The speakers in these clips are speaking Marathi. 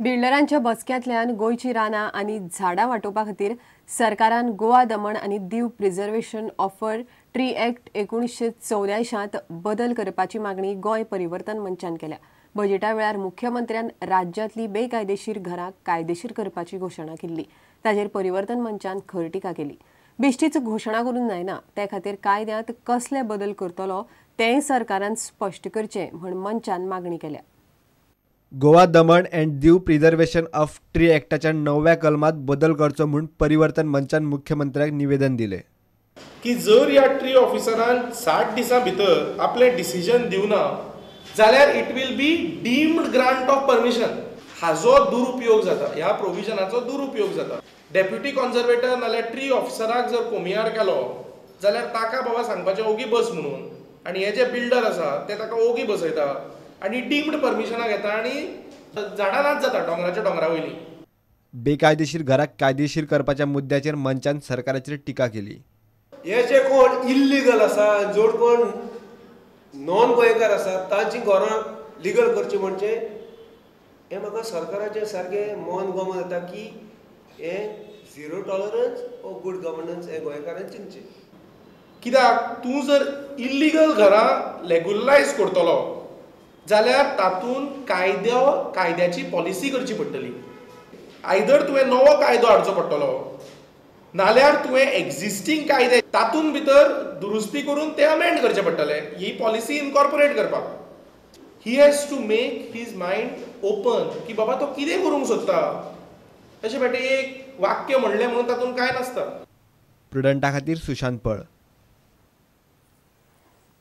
बिल्डरांच्या बसक्यांतल्यान गोंयची रानां आनी झाडां वांटोवपा खातीर सरकारान गोवा दमण आनी Diu preservation offer tree act 1984 बदल करपाची मागणी गोंय परिवर्तन मंचान केल्या। बजेटा वेळार मुख्यमंत्र्यान राज्यांतली बेकायदेशीर घरां कायदेशीर करपाची घोशणा केल्ली। ताजेर परिवर्तन मंचान खर टिका केली। बेश्टीच घोशणा करून जायना, ते खातीर कायद्यांत कसले बदल करतलो तेंय सरकारान स्पश्ट करचें म्हण मंचान मागणी केल्या। Goa Daman and Diu preservation of tree एक्टाच्या 9व्या कलमात बदल करचो म्हूण परिवर्तन मंचान मुख्यमंत्र्याक निवेदन दिले की जर ह्या ट्री ऑफिसरान 60 दिसां भितर आपलें डिसिजन दिवना जाल्यार it will be deemed grant of permission. हाजो दुरुपयोग जाता, ह्या प्रोविजनाचो दुरुपयोग जाता। डेप्युटी कॉन्झर्वेटर नाल्यार ट्री ऑफिसराक जर कोमियार केलो जाल्यार ताका बाबा सांगपाचें ओगी बस म्हणून, आनी हे जे बिल्डर आसा ते ताका ओगी बसयता आनी डीम्ड परमिशनां घेता आनी झाडां नाच जाता डोंगराच्या दोंगरा वयली। बेकायदेशीर घराक कायदेशीर करपाच्या मुद्द्याचेर मंचान सरकाराचेर टिका केली। हे जे कोण इल्लीगल आसा, जोड कोण नॉन गोंयकार आसा तांची घरां लिगल करची म्हणजे हे म्हाका सरकाराचें सारकें मन गमन येता की हे zero tolerance of good governance हे गोंयकारांनी चिंतचें। कित्याक तूं जर इल्लीगल घरां रेग्युलरायज करतलो जाल्यार तातूंत कायद्याची पॉलिसी करची पडटली। आयदर तुवें नवो कायदो हाडचो पडटलो नाल्यार तुवें एक्झिस्टींग कायदे तातूंत भितर दुरुस्ती करून ते अमेंड करचे पडटले ही पॉलिसी इनकॉर्पोरेट करपाक। He has to make his mind open की बाबा तो कितें करूंक सोदता। अशें बेटे एक वाक्य म्हणलें म्हणून तातूंत कांय नासता। प्रुडंटा खातीर सुशांत पळ।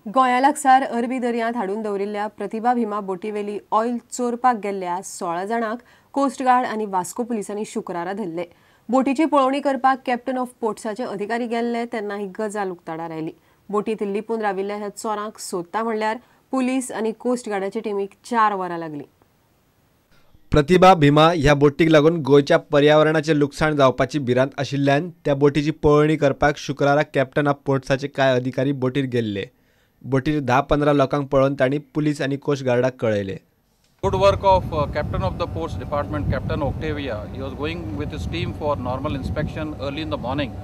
गोंया लागसार अरबी दर्यांत हाडून दवरिल्ल्या प्रतिभा भीमा बोटीवेली ऑयल चोरपाक गेल्ल्या 16 जाणांक कोस्टगार्ड आनी वास्को पुलिसांनी शुक्रारा धरले। बोटीची पळोवणी करपाक कॅप्टन ऑफ पोर्ट्साचे अधिकारी गेल्ले तेन्ना ही गजाल उक्ताडार आयली। बोटींत लिपून राविल्ल्या ह्या चोरांक सोदता म्हणल्यार पुलीस आनी कोस्टगार्डाचे टिमीक 4 वरां लागली। प्रतिभा भीमा ह्या बोटीक लागून गोंयच्या पर्यावरणाचे लुकसाण जावपाची भिरांत आशिल्ल्यान त्या बोटीची पळोवणी करपाक शुक्रारा कॅप्टन ऑफ पोर्ट्साचे कांय अधिकारी बोटीर गेल्ले। बोटीर 10-15 लोकांक पळोवन तांणी पुलीस आनी कोस्टगार्डाक कळयले। Good work of Captain of the Ports Department, Captain Octavia. He was going with his team for normal inspection early in the morning.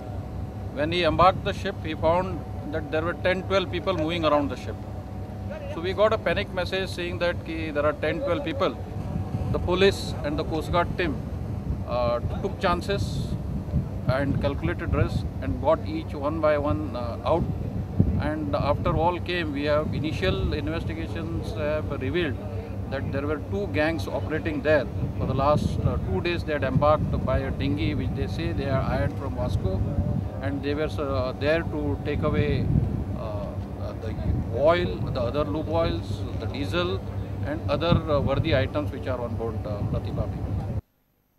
When he embarked the ship, he found that there were 10-12 people moving around the ship. So we got a panic message saying that there are 10-12 people. The police and the Coast Guard team took chances and calculated risk and got each one by one out. And after all came, we have initial investigations have revealed that there were 2 gangs operating there. For the last 2 days they had embarked by a dinghy which they say they are hired from Vasco, and they were there to take away the oil, the other lube oils, the diesel and other worthy items which are on board Pratibha Bhima.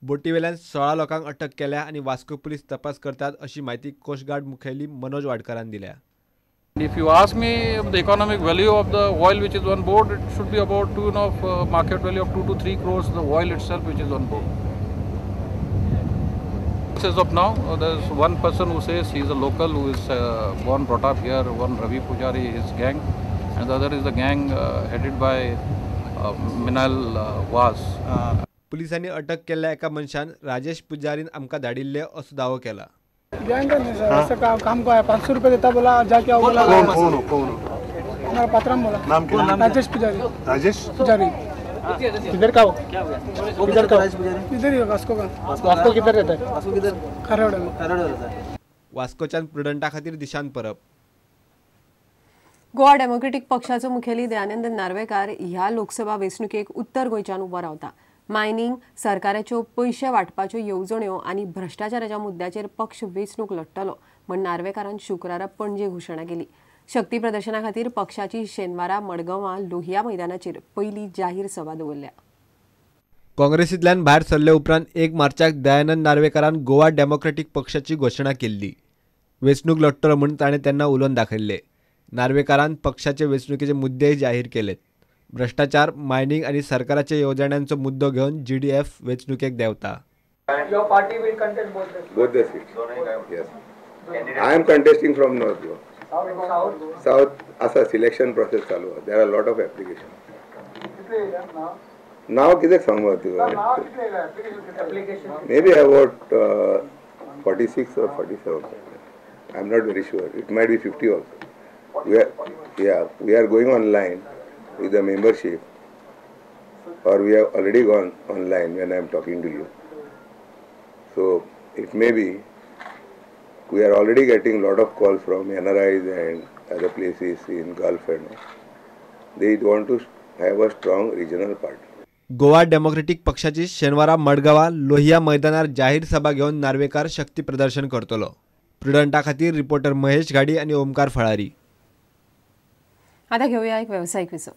बोटीवेल्यान 16 लोकांक अटक केल्या आनी वास्को पुलीस तपास करतात अशी माहिती कोस्टगार्ड मुखेली मनोज वाडकरान दिल्या। If you ask me the economic value of the oil which is on board, it should be about tune of market value of 2 to 3 crores, the oil itself which is on board. As of now, there is one person who says he is a local who is born brought up here, one Ravi Pujari, his gang, and the other is the gang headed by Minal Vaz. पुलिसांनी अटक केल्ल्या एका मनशान राजेश पुजारीन आमकां धाडिल्ले असो दावो केला। काम को है 500 रुपये देता बोला जाके आओ बोला। कौन हमारा पत्रम बोला। नाम क्या? राजेश पुजारी। राजेश पुजारी किधर का हो? किधर का? इधर ही वास्को का। वास्को किधर रहता है? वास्को किधर? खरड़ में रहता है। वास्कोच्यान प्रुडंटा खातीर दिशांत परब। गोवा डेमोक्रेटिक पक्षाचो मुखेली दयानंद नार्वेकार ह्या लोकसभा वेंचणुकेक उत्तर गोंयच्यान उबो रावता। मायनिंग, सरकाराच्यो पयशे वांटपाच्यो येवजण्यो आनी भ्रष्टाचाराच्या मुद्द्याचेर पक्ष वेंचणूक लढटलो म्हण नार्वेकारान शुक्रारा पणजे घोशणा केली। शक्ती प्रदर्शना खातीर पक्षाची शेनवारा मडगांवां लोहिया मैदानाचेर पयली जाहीर सभा दवरल्या। काँग्रेसींतल्यान भायर सरले उपरांत 1 मार्चाक दयानंद नार्वेकारान गोवा डेमोक्रेटिक पक्षाची घोशणा केल्ली। वेंचणूक लढटलो म्हूण ताणें तेन्ना उलोवन दाखयल्ले। नार्वेकारान पक्षाचे वेंचणुकेचे मुद्देय जाहीर केलेत। भ्रष्टाचार, मायनिंग आणि सरकाराच्या योजनांचो मुद्दो घेऊन GDF वेंचणुकेक देंवता। Your party will contest both the seats. Yes. I am contesting from North Goa. South asa selection process चालू आहे. There are a lot of applications. नाव कितें सांगू तुका maybe about 46 or 47. I'm not very sure. It might be 50 also. We are going online with the membership, or we have already gone online when I'm talking to you. So it may be we are already getting a lot of calls from NRIs and other places in Gulf and all. They want to have a strong regional party. Goa democratic पक्षाची शेनवारा मडगावा लोहिया मैदानार जाहीर सभा घेऊन नार्वेकार शक्ती प्रदर्शन करतलो. प्रुडंटा खातीर रिपोर्टर महेश गाडी आणि ओमकार फळारी. आता घेऊया एक व्यावसायिक विसव.